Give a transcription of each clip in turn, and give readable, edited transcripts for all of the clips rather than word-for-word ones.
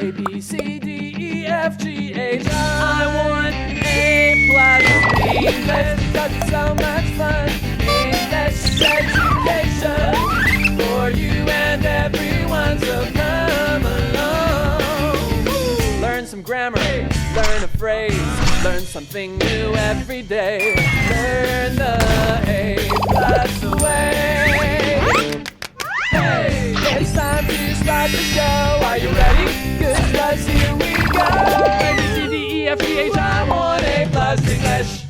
A, B, C, D, E, F, G, H, I want A+ English because it's so much fun. English education for you and everyone, so come along. Learn some grammar, learn a phrase, learn something new every day. Learn the A+ way. Hey, it's time to start the show. Are you ready? Good, 'cause here we go. A, B, C, D, E, F, G, H, I want A+ English.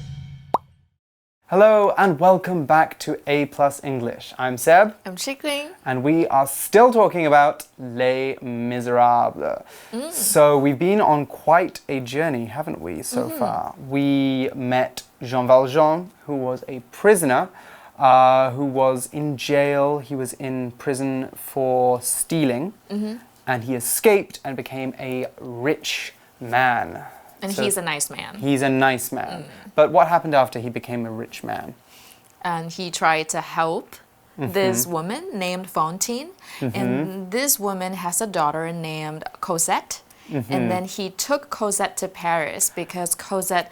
Hello and welcome back to A+ English. I'm Seb. I'm Chickling. And we are still talking about Les Miserables. So we've been on quite a journey, haven't we, so far? We met Jean Valjean, who was a prisoner, who was in jail. He was in prison for stealing, and he escaped and became a rich man. And so he's a nice man. He's a nice man. But what happened after he became a rich man? And he tried to help this woman named Fantine. And this woman has a daughter named Cosette. And then he took Cosette to Paris because Cosette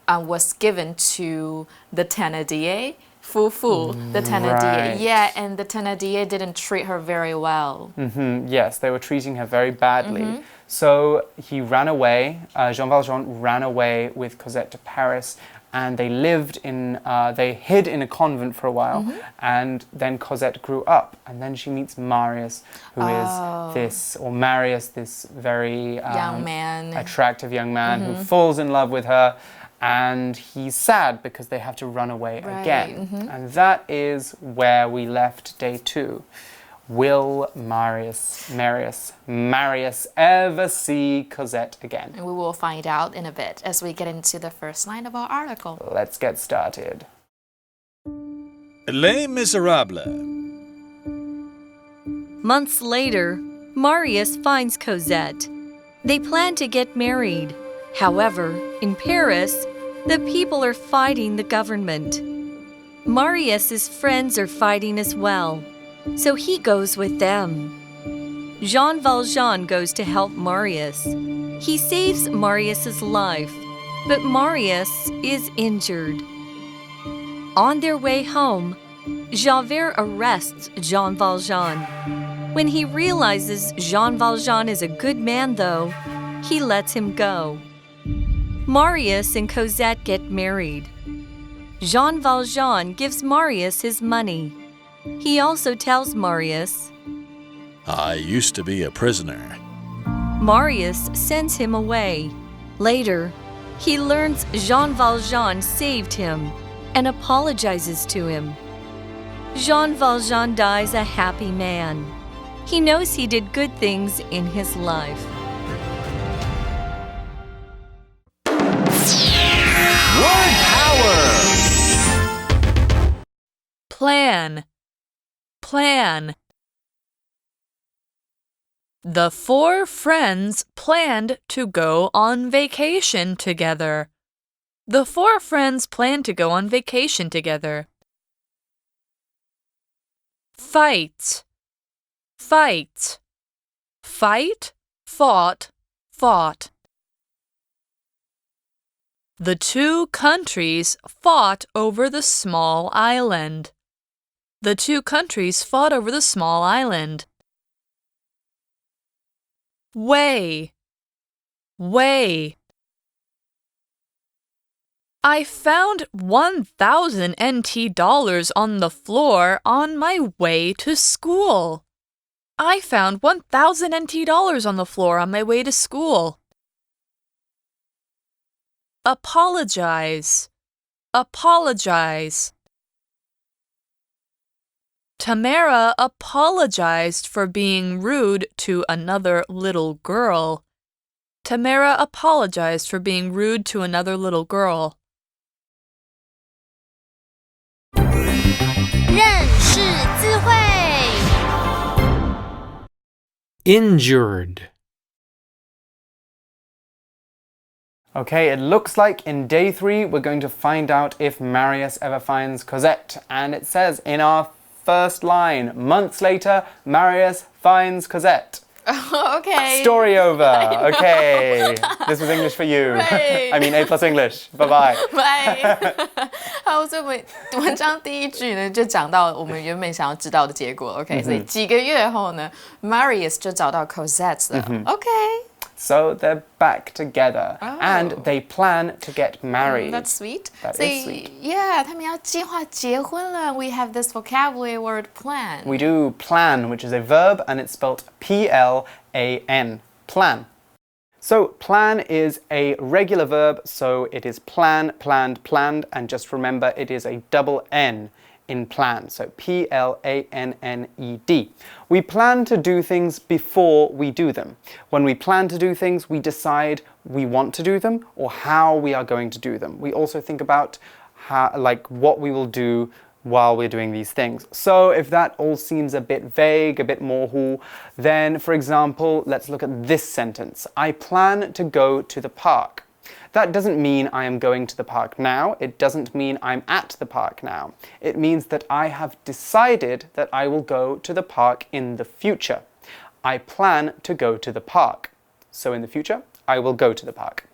was given to the Thénardier. The Thénardier. Right. Yeah, and the Thénardier didn't treat her very well. Yes, they were treating her very badly. So he ran away, Jean Valjean ran away with Cosette to Paris, and they they hid in a convent for a while, and then Cosette grew up, and then she meets Marius, who is Marius, this very young man. attractive young man who falls in love with her, and he's sad because they have to run away again. And that is where we left day 2. Will Marius ever see Cosette again? And we will find out in a bit as we get into the first line of our article. Let's get started. Les Miserables. Months later, Marius finds Cosette. They plan to get married. However, in Paris, the people are fighting the government. Marius's friends are fighting as well, so he goes with them. Jean Valjean goes to help Marius. He saves Marius's life, but Marius is injured. On their way home, Javert arrests Jean Valjean. When he realizes Jean Valjean is a good man, though, he lets him go. Marius and Cosette get married. Jean Valjean gives Marius his money. He also tells Marius, I used to be a prisoner. Marius sends him away. Later, he learns Jean Valjean saved him and apologizes to him. Jean Valjean dies a happy man. He knows he did good things in his life. Word power! Plan. The 4 friends planned to go on vacation together. The 4 friends planned to go on vacation together. Fight. Fought. The 2 countries fought over the small island. The 2 countries fought over the small island. Way. I found 1,000 NT dollars on the floor on my way to school. I found 1,000 NT dollars on the floor on my way to school. Apologize. Tamara apologized for being rude to another little girl. Tamara apologized for being rude to another little girl. 认识字汇 Injured. Okay, it looks like in day 3 we're going to find out if Marius ever finds Cosette. And it says in our first line, months later, Marius finds Cosette. Okay. Story over. Okay. This was English for you. Right. I mean A+ English. Bye-bye. Bye. 好，所以文章第一句呢，就讲到我们原本想要知道的结果。OK，、所以几个月后呢 ，Marius 就找到 Cosette 了。So they're back together, and they plan to get married. That's sweet. That is 所以 sweet. Yeah, 他们要计划结婚了。We have this vocabulary word plan. We do plan, which is a verb, and it's spelled P-L-A-N. Plan. So plan is a regular verb, so it is plan, planned, planned, and just remember it is a double N in plan, so P-L-A-N-N-E-D. We plan to do things before we do them. When we plan to do things, we decide we want to do them or how we are going to do them. We also think about what we will do while we're doing these things. So if that all seems a bit vague, a bit mohu, then for example, let's look at this sentence. I plan to go to the park. That doesn't mean I am going to the park now. It doesn't mean I'm at the park now. It means that I have decided that I will go to the park in the future. I plan to go to the park. So in the future, I will go to the park.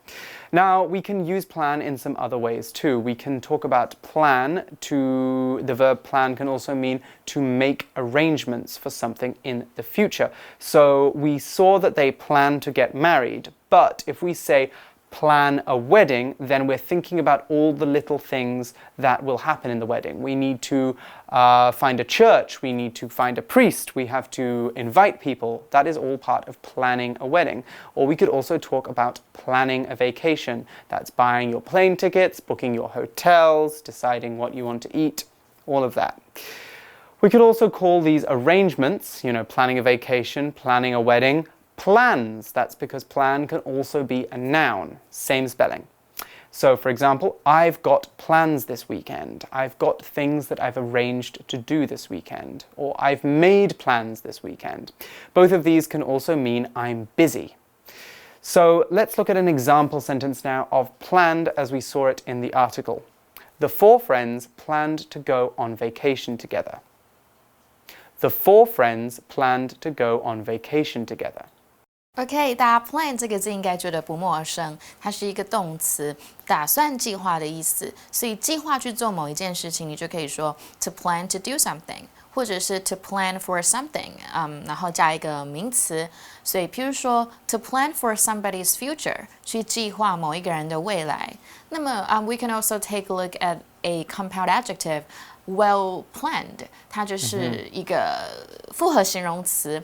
Now, we can use plan in some other ways too. We can talk about plan the verb plan can also mean to make arrangements for something in the future. So we saw that they plan to get married, but if we say plan a wedding, then we're thinking about all the little things that will happen in the wedding. We need to find a church, we need to find a priest, we have to invite people. That is all part of planning a wedding. Or we could also talk about planning a vacation. That's buying your plane tickets, booking your hotels, deciding what you want to eat, all of that. We could also call these arrangements, planning a vacation, planning a wedding, plans. That's because plan can also be a noun, same spelling. So for example, I've got plans this weekend. I've got things that I've arranged to do this weekend. Or I've made plans this weekend. Both of these can also mean I'm busy. So let's look at an example sentence now of planned as we saw it in the article. The four friends planned to go on vacation together. The four friends planned to go on vacation together. OK， 大家 plan 这个字应该觉得不陌生，它是一个动词，打算计划的意思。所以计划去做某一件事情，你就可以说 to plan to do something， 或者是 to plan for something， 然后加一个名词。所以，譬如说 to plan for somebody's future， 去计划某一个人的未来。那么we can also take a look at a compound adjective, well planned， 它就是一个复合形容词。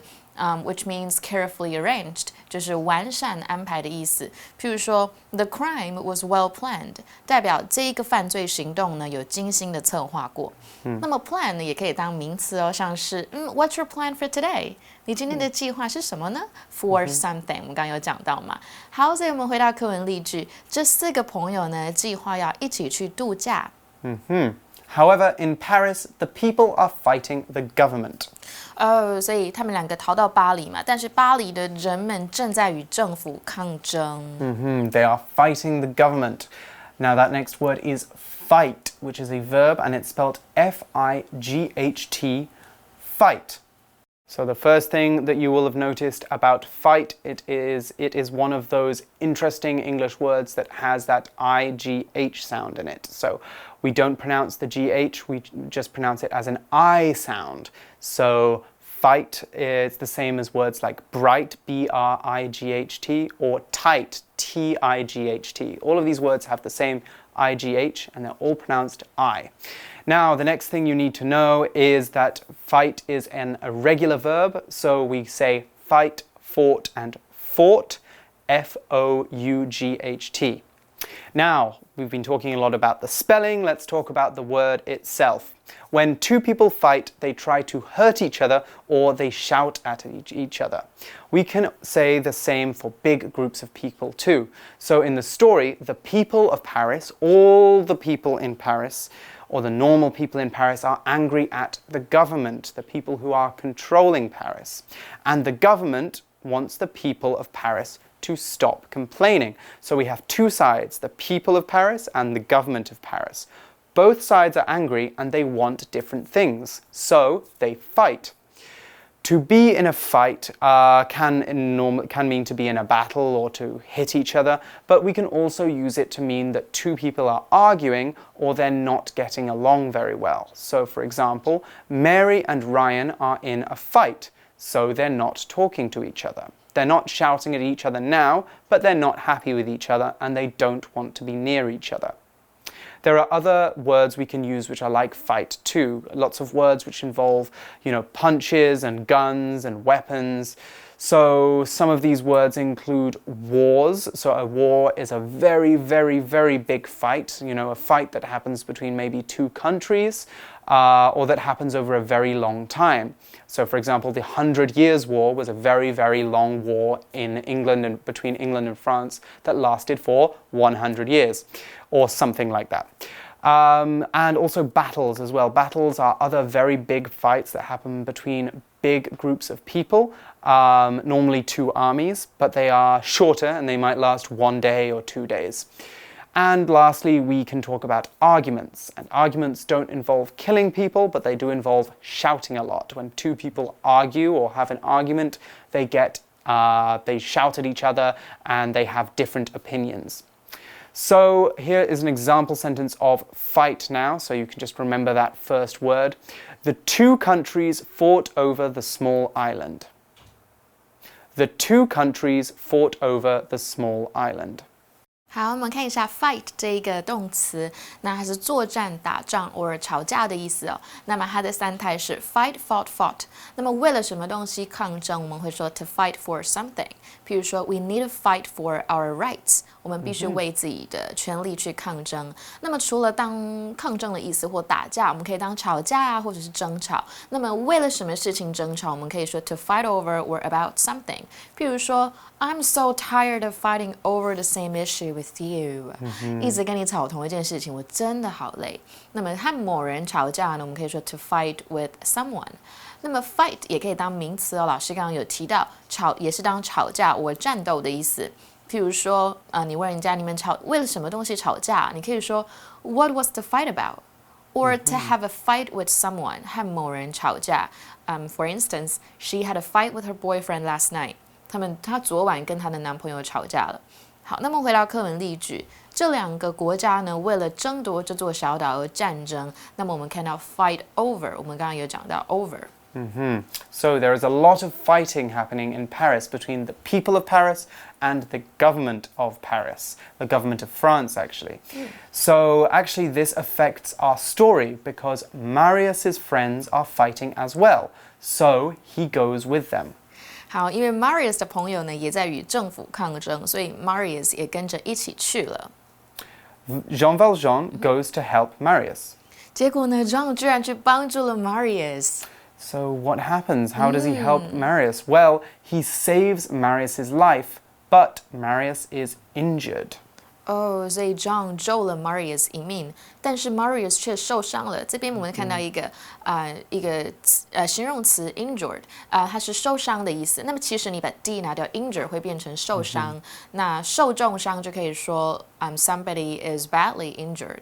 Which means carefully arranged， 就是完善安排的意思。譬如说 ，the crime was well planned， 代表这一个犯罪行动呢有精心的策划过。那么 plan 呢也可以当名词哦，像是What's your plan for today？ 你今天的计划是什么呢 ？For something， 我们刚刚有讲到嘛。好，所以我们回到课文例句，这四个朋友呢计划要一起去度假。However, in Paris, the people are fighting the government. 所以他们两个逃到巴黎嘛，但是巴黎的人们正在与政府抗争。They are fighting the government. Now that next word is fight, which is a verb, and it's spelled F-I-G-H-T, fight. So the first thing that you will have noticed about fight, it is one of those interesting English words that has that I-G-H sound in it. So we don't pronounce the G-H, we just pronounce it as an I sound. So fight is the same as words like bright, B-R-I-G-H-T, or tight, T-I-G-H-T. All of these words have the same I-G-H, and they're all pronounced I. Now, the next thing you need to know is that fight is an irregular verb, so we say fight, fought, and fought, F-O-U-G-H-T. Now, we've been talking a lot about the spelling, let's talk about the word itself. When two people fight, they try to hurt each other or they shout at each other. We can say the same for big groups of people too. So in the story, the people of Paris, all the people in Paris, or the normal people in Paris, are angry at the government, the people who are controlling Paris. And the government wants the people of Paris to stop complaining. So we have two sides, the people of Paris and the government of Paris. Both sides are angry and they want different things, so they fight. To be in a fight can mean to be in a battle or to hit each other, but we can also use it to mean that two people are arguing or they're not getting along very well. So, for example, Mary and Ryan are in a fight, so they're not talking to each other. They're not shouting at each other now, but they're not happy with each other and they don't want to be near each other. There are other words we can use which are like fight too. Lots of words which involve, punches and guns and weapons. So some of these words include wars. So a war is a very, very, very big fight. A fight that happens between maybe two countries or that happens over a very long time. So for example, the 100 Years' War was a very, very long war in England and between England and France that lasted for 100 years or something like that. And also battles as well. Battles are other very big fights that happen between big groups of people, normally two armies, but they are shorter and they might last 1 day or 2 days. And lastly, we can talk about arguments. And arguments don't involve killing people, but they do involve shouting a lot. When two people argue or have an argument, they shout at each other and they have different opinions. So here is an example sentence of fight now, so you can just remember that first word. The two countries fought over the small island. The two countries fought over the small island. 好，我们看一下 fight 这一个动词，那它是作战、打仗或吵架的意思哦。那么它的三态是 fight, fought, fought。那么为了什么东西抗争，我们会说 to fight for something。譬如说 we need to fight for our rights， 我们必须为自己的权利去抗争。那么除了当抗争的意思或打架，我们可以当吵架啊，或者是争吵。那么为了什么事情争吵，我们可以说 to fight over or about something。譬如说 I'm so tired of fighting over the same issue with you， 一直跟你吵同一件事情，我真的好累。那么和某人吵架呢，我们可以说 to fight with someone。那么 fight 也可以当名词哦，老师刚刚有提到，吵也是当吵架或战斗的意思。譬如说，你问人家你们为了什么东西吵架，你可以说 What was the fight about？ Or to have a fight with someone， 和某人吵架。For instance, she had a fight with her boyfriend last night。她昨晚跟她的男朋友吵架了。好，那么回到课文例句，这两个国家呢，为了争夺这座小岛而战争。那么我们看到 fight over， 我们刚刚有讲到 over。So there is a lot of fighting happening in Paris between the people of Paris and the government of Paris, the government of France actually. So actually this affects our story because Marius's friends are fighting as well. So he goes with them. 好，因为 Marius 的朋友呢也在与政府抗争，所以 Marius 也跟着一起去了。Jean Valjean goes to help Marius. 结果呢 ，Jean 居然去帮助了 Marius。So what happens? How does he help Marius? Well, he saves Marius's life, but Marius is injured. 所以 John 救了 Marius 一命，但是 Marius 却受伤了。这边我们看到一个形容词 injured， 它是受伤的意思。那么其实你把 d 拿掉 injured 会变成受伤。那受重伤就可以说somebody is badly injured，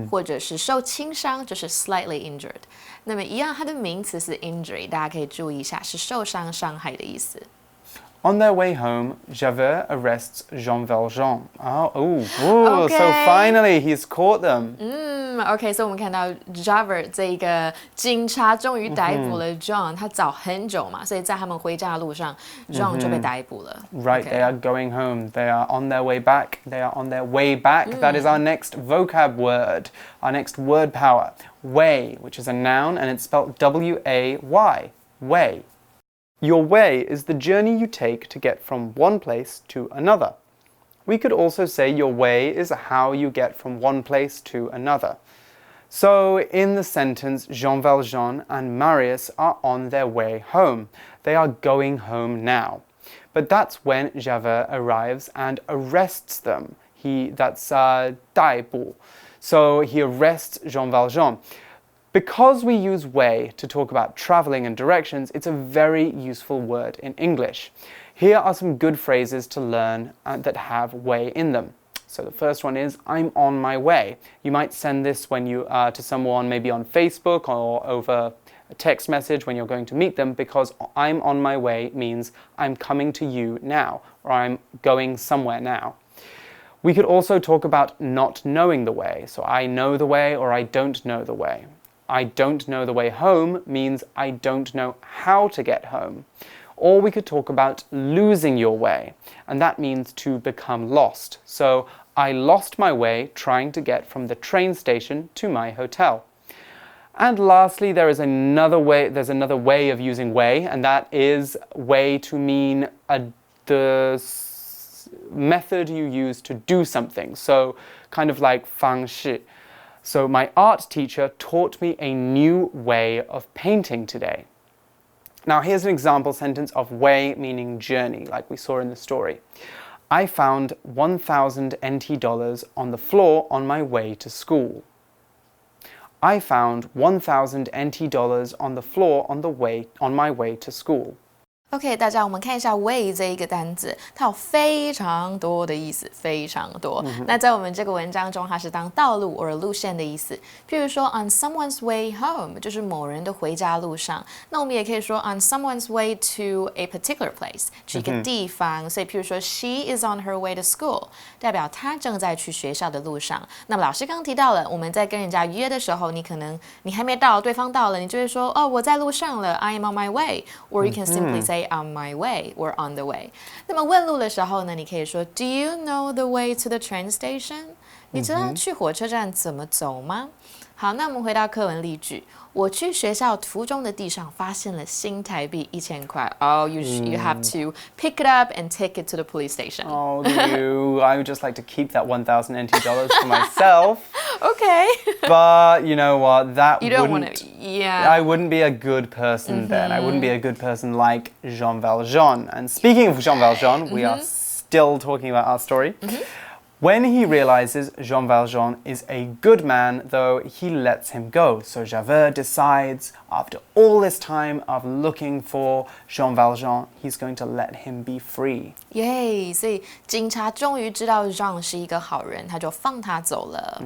或者是受轻伤就是 slightly injured。那么一样，它的名词是 injury， 大家可以注意一下，是受伤、伤害的意思。On their way home, Javert arrests Jean Valjean. So finally he's caught them. OK， 所以我们看到 Javert 这一个警察终于逮捕了 John， 他找很久嘛，所以在他们回家的路上 ，John 就被逮捕了。Right, they are going home. They are on their way back. They are on their way back. That is our next vocab word, our next word power. Way, which is a noun, and it's spelled W-A-Y. Way. Your way is the journey you take to get from one place to another. We could also say your way is how you get from one place to another. So in the sentence, Jean Valjean and Marius are on their way home. They are going home now. But that's when Javert arrives and arrests them. That's 逮捕. So he arrests Jean Valjean. Because we use way to talk about traveling and directions, it's a very useful word in English. Here are some good phrases to learn that have way in them. So the first one is, I'm on my way. You might send this when you to someone maybe on Facebook or over a text message when you're going to meet them, because I'm on my way means I'm coming to you now, or I'm going somewhere now. We could also talk about not knowing the way. So I know the way or I don't know the way. I don't know the way home means I don't know how to get home. Or we could talk about losing your way, and that means to become lost. So I lost my way trying to get from the train station to my hotel. And lastly, there's another way of using way, and that is way to mean the method you use to do something. So kind of like 方式. So my art teacher taught me a new way of painting today. Now here's an example sentence of way meaning journey, like we saw in the story. I found 1,000 NT dollars on the floor on my way to school. I found 1,000 NT dollars on the floor on my way to school. OK， 大家我们看一下 way 这一个单字，它有非常多的意思，非常多。那在我们这个文章中，它是当道路或路线的意思。譬如说 on someone's way home 就是某人的回家路上。那我们也可以说 on someone's way to a particular place 去一个地方。所以譬如说 she is on her way to school 代表她正在去学校的路上。那么老师刚刚提到了，我们在跟人家约的时候，你还没到，对方到了，你就会说哦我在路上了 I am on my way， or you can simply say on my way or on the way. 那么问路的时候呢，你可以说 Do you know the way to the train station? 你知道去火车站怎么走吗？好，那我们回到课文例句。我去学校途中的地上发现了新台币1000块。Oh, you have to pick it up and take it to the police station. Oh, I would just like to keep that 1,000 NT dollars for myself. Okay. But you know what? You don't want to. Yeah. I wouldn't be a good person then. I wouldn't be a good person like Jean Valjean. And speaking of Jean Valjean, we are still talking about our story. When he realizes Jean Valjean is a good man, though, he lets him go. So Javert decides, after all this time of looking for Jean Valjean, he's going to let him be free. Yay! 所以警察终于知道 Jean 是一个好人，他就放他走了。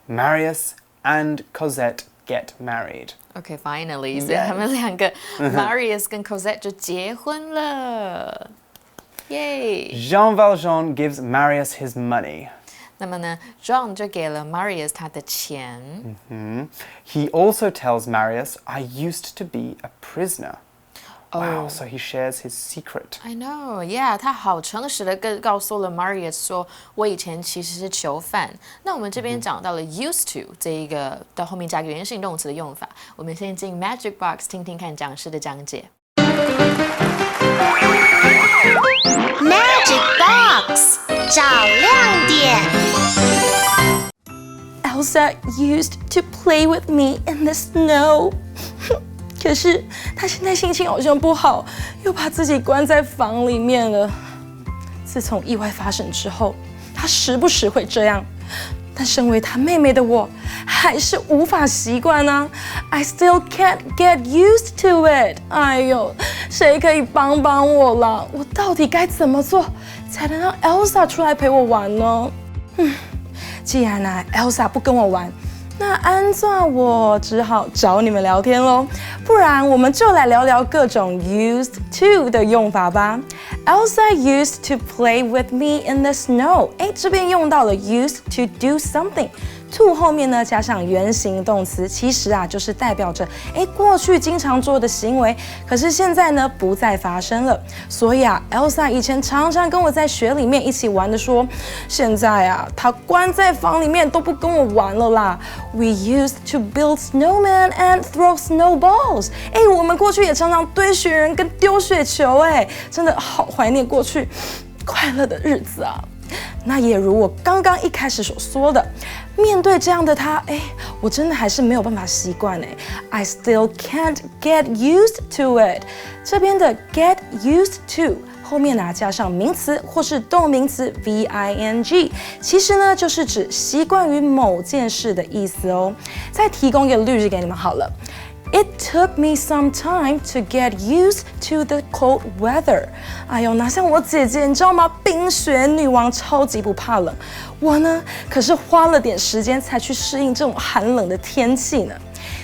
Marius and Cosette get married. Okay, finally. 所以他们两个 Marius 跟 Cosette 就结婚了。Yay! Jean Valjean gives Marius his money. 那么呢 ，Jean 就给了 Marius 他的钱。He also tells Marius, I used to be a prisoner. Wow, so he shares his secret. I know, yeah, 他好诚实的告诉了 Marius 说，我以前其实是囚犯。那我们这边讲到了 used to 这一个到后面加个原形动词的用法。我们先进 Magic Box 听听看讲师的讲解。Magic Box 找亮点。Elsa used to play with me in the snow 。可是她现在心情好像不好，又把自己关在房里面了。自从意外发生之后，她时不时会这样。但身为她妹妹的我，还是无法习惯啊。I still can't get used to it。哎呦，谁可以帮帮我啦？我到底该怎么做才能让 Elsa 出来陪我玩呢？既然Elsa 不跟我玩，那安怎我只好找你们聊天咯。不然我们就来聊聊各种 used to 的用法吧。Elsa used to play with me in the snow。这边用到了 used to do something。to 后面呢加上原形动词，其实就是代表着过去经常做的行为，可是现在呢不再发生了。所以Elsa 以前常常跟我在雪里面一起玩的说，现在她关在房里面都不跟我玩了啦。We used to build snowmen and throw snowballs。我们过去也常常堆雪人跟丢雪球，真的好怀念过去快乐的日子啊。那也如我刚刚一开始所说的，面对这样的他，我真的还是没有办法习惯。I still can't get used to it。这边的 get used to 后面加上名词或是动名词 VING， 其实呢就是指习惯于某件事的意思哦。再提供一个例句给你们好了。It took me some time to get used to the cold weather。哎呦，哪像我姐姐，你知道吗？冰雪女王超级不怕冷，我呢可是花了点时间才去适应这种寒冷的天气呢。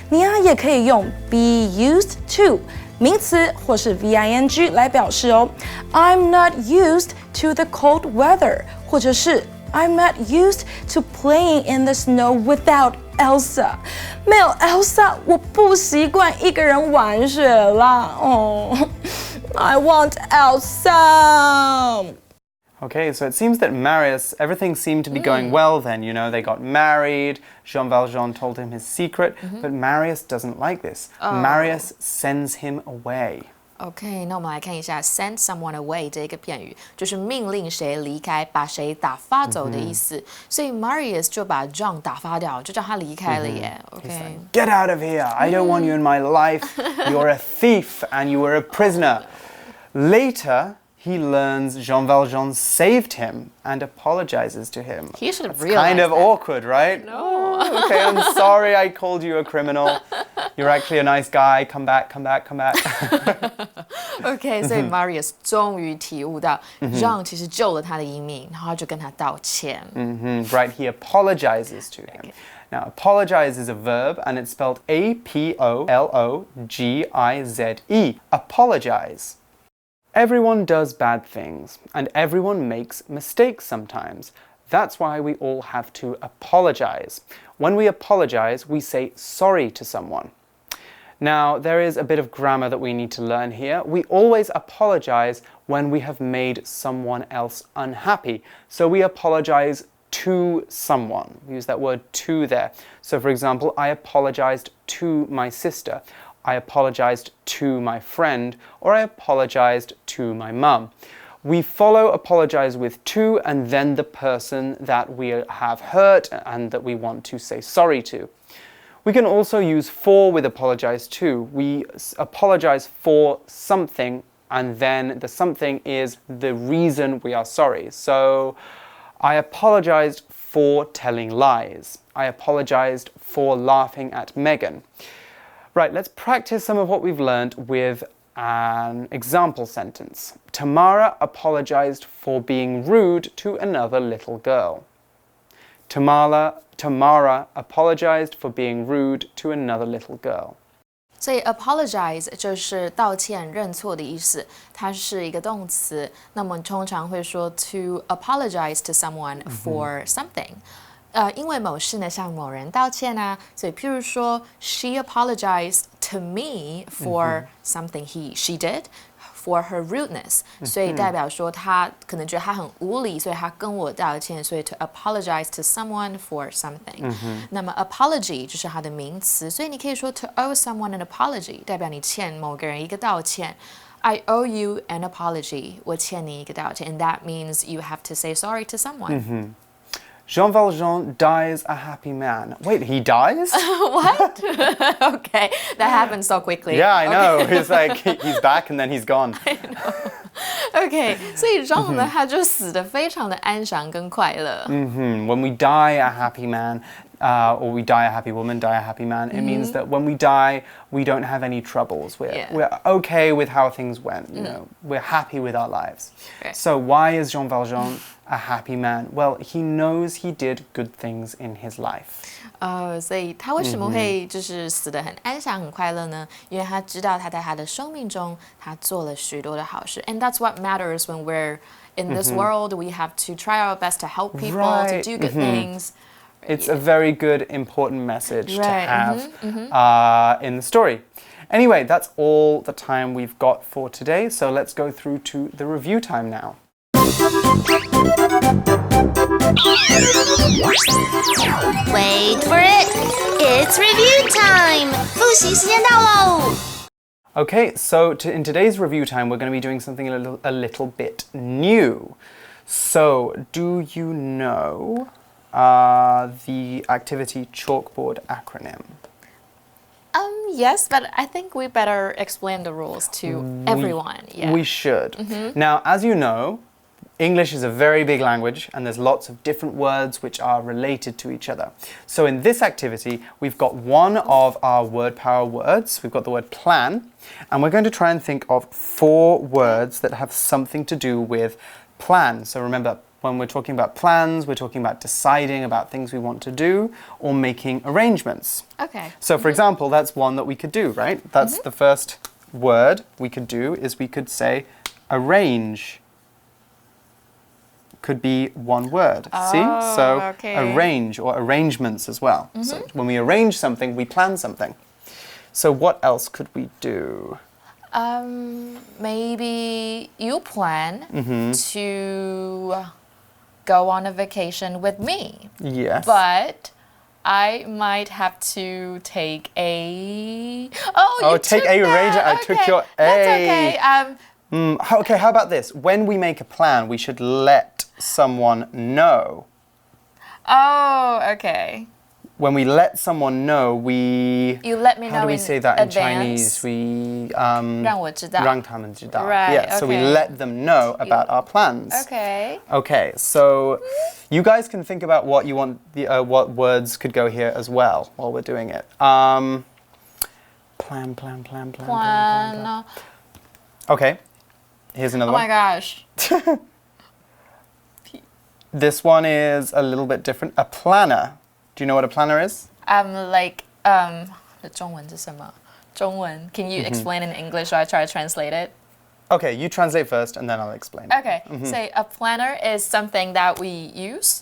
你也可以用 be used to 名词或是 VING 来表示哦。I'm not used to the cold weather， 或者是 I'm not used to playing in the snow without Elsa。没有 Elsa， 我不习惯一个人玩雪啦。I want Elsa. Okay, so it seems that Marius, everything seemed to be going well then, they got married, Jean Valjean told him his secret, but Marius doesn't like this. Marius sends him away. OK， 那我们来看一下 send someone away 这个片语，就是命令谁离开，把谁打发走的意思。所以 Marius 就把 John 打发掉，就叫他离开了耶。OK， Get out of here! I don't want you in my life. You're a thief and you were a prisoner. Later, he learns Jean Valjean saved him and apologizes to him. He should have It's realized kind of that. awkward, right? No. Okay, I'm sorry I called you a criminal. You're actually a nice guy. Come back, come back, come back. OK， 所以 Marius 终于体悟到 Jean 其实救了他的一命，然后他就跟他道歉。Right, he apologizes to him. Now, apologize is a verb and it's spelled A-P-O-L-O-G-I-Z-E. Apologize. Everyone does bad things, and everyone makes mistakes sometimes. That's why we all have to apologize. When we apologize, we say sorry to someone. Now, there is a bit of grammar that we need to learn here. We always apologize when we have made someone else unhappy. So we apologize to someone. We use that word to there. So, for example, I apologized to my sister. I apologized to my friend, or I apologized to my mum. We follow apologize with to and then the person that we have hurt and that we want to say sorry to. We can also use for with apologize to. We apologize for something and then the something is the reason we are sorry. So, I apologized for telling lies. I apologized for laughing at Megan. Right, let's practice some of what we've learned with an example sentence. Tamara apologized for being rude to another little girl. Tamara apologized for being rude to another little girl. 所以 apologize 就是道歉、认错的意思，它是一个动词。那么通常会说 to apologize to someone for something。因为某事呢向某人道歉啊，所以譬如说 she apologized to me for something she did for her rudeness，所以代表说他可能觉得他很无理，所以他跟我道歉，所以 to apologize to someone for something。那么 apology 就是它的名词，所以你可以说 to owe someone an apology， 代表你欠某个人一个道歉。I owe you an apology， 我欠你一个道歉 ，and that means you have to say sorry to someone。Jean Valjean dies a happy man. Wait, he dies? What? Okay, that happened so quickly. Yeah, I know. It's like he's back and then he's gone. I know. Okay, 所以 Jean 呢，他就死得非常的安详跟快乐。When we die a happy man, or we die a happy woman, die a happy man, it means that when we die, we don't have any troubles. We're okay with how things went. We're happy with our lives. Right. So why is Jean Valjean a happy man? Well, he knows he did good things in his life. 所以他为什么会就是死得很安详很快乐呢？因为他知道他在他的生命中他做了许多的好事 ，and that's what matters when we're in this world. We have to try our best to help people, to do good things. It's a very good, important message to have in the story. Anyway, that's all the time we've got for today. So let's go through to the review time now. Wait for it. It's review time. 复习时间到喽。Okay, so in today's review time, we're going to be doing something a little bit new. So, do you know the activity chalkboard acronym? Yes, but I think we better explain the rules to everyone. Yeah. We should. Now, as you know, English is a very big language and there's lots of different words which are related to each other. So in this activity, we've got one of our word power words. We've got the word plan, and we're going to try and think of 4 words that have something to do with plan. So remember, When we're talking about plans, we're talking about deciding about things we want to do or making arrangements. Okay. So, for example, that's one that we could do, right? That's the first word we could do is we could say arrange. Could be one word. See? So okay. arrange or arrangements as well. So when we arrange something, we plan something. So what else could we do? Maybe you plan to go on a vacation with me. Yes. But I might have to take a... take a arranger. I took your A. That's okay. Okay, how about this? When we make a plan, we should let someone know. Oh, okay. When we let someone know, we... You let me know How do we in say that in advance. Chinese? We... 让我知道。让他们知道. Right, Yeah, so we okay. let them know about our plans. Okay. Okay, so you guys can think about what you want, what words could go here as well while we're doing it. Plan. Okay, here's another Oh one. my gosh. This one is a little bit different. A planner. Do you know what a planner is? Like, 中文是什么？中文. Can you explain in English or I try to translate it? Okay, you translate first and then I'll explain. Okay, so a planner is something that we use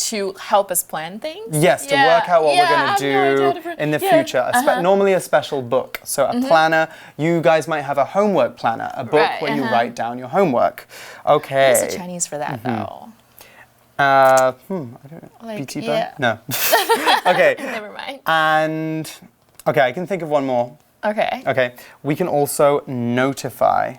to help us plan things. Yes, to work out what we're going to do in the future. Normally a special book. So a planner, you guys might have a homework planner, a book where you write down your homework. Okay. What's the Chinese for that though? I don't know. Like, BT yeah. No. Okay. Never mind. And, okay, I can think of one more. Okay. Okay. We can also notify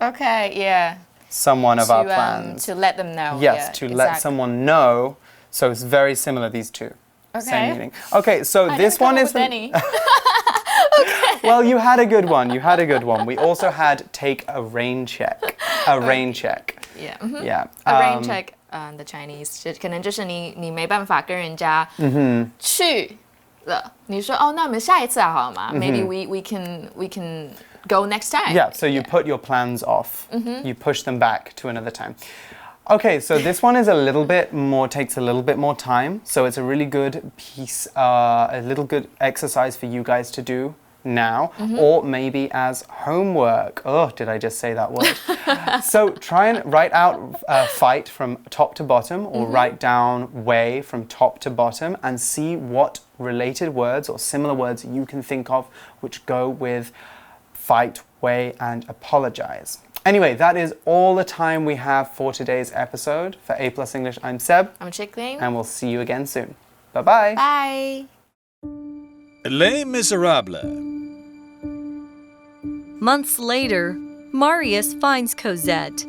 Okay, yeah. someone of our plans. To let them know. Yes, yeah, to let exactly. someone know. So it's very similar, these two. Okay. Same meaning. Okay, so I this didn't come one up is... with any. Well, you had a good one. You had a good one. We also had take a rain check. A rain check. Yeah. Yeah. A rain check, the Chinese 可能就是你没办法跟人家去了，你说那我们下一次好吗？Maybe we can go next time. Yeah, so you put your plans off. You push them back to another time. Okay, so this one is a little bit more, takes a little bit more time. So it's a really good piece, a little good exercise for you guys to do now, or maybe as homework. Oh, did I just say that word? So try and write out fight from top to bottom, or write down way from top to bottom, and see what related words or similar words you can think of which go with fight, way, and apologize. Anyway, that is all the time we have for today's episode. For A+ English, I'm Seb. I'm Chickling. And we'll see you again soon. Bye-bye. Bye. Les Miserables. Months later, Marius finds Cosette.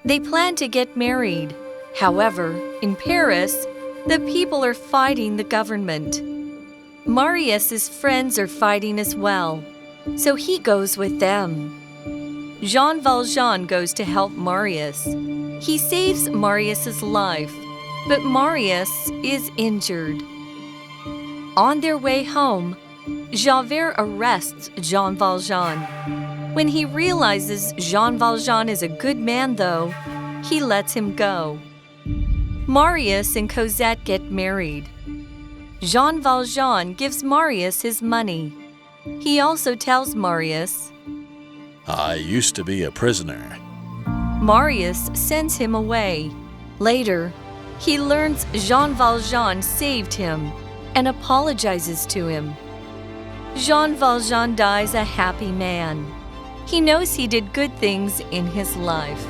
They plan to get married. However, in Paris, the people are fighting the government. Marius's friends are fighting as well, so he goes with them. Jean Valjean goes to help Marius. He saves Marius's life, but Marius is injured. On their way home, Javert arrests Jean Valjean. When he realizes Jean Valjean is a good man, though, he lets him go. Marius and Cosette get married. Jean Valjean gives Marius his money. He also tells Marius, I used to be a prisoner. Marius sends him away. Later, he learns Jean Valjean saved him and apologizes to him. Jean Valjean dies a happy man. He knows he did good things in his life.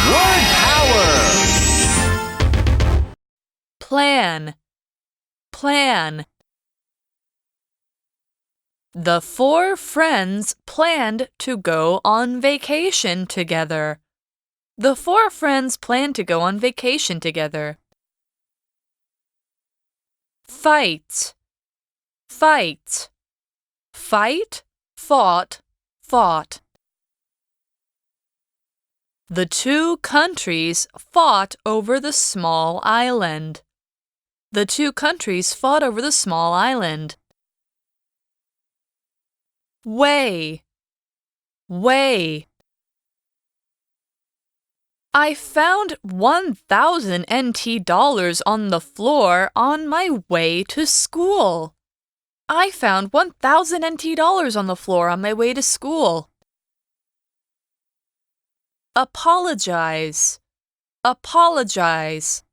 Word power. Plan. Plan. The four friends planned to go on vacation together. The four friends planned to go on vacation together. Fight. Fight. Fight, fought, fought. The two countries fought over the small island. The two countries fought over the small island. Way. Way. I found 1,000 NT dollars on the floor on my way to school. I found 1,000 NT dollars on the floor on my way to school. Apologize. Apologize.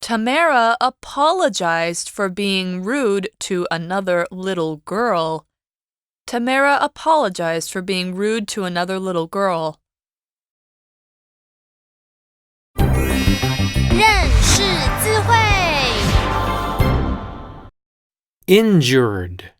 Tamara apologized for being rude to another little girl. Tamara apologized for being rude to another little girl. 认识字汇。 Injured.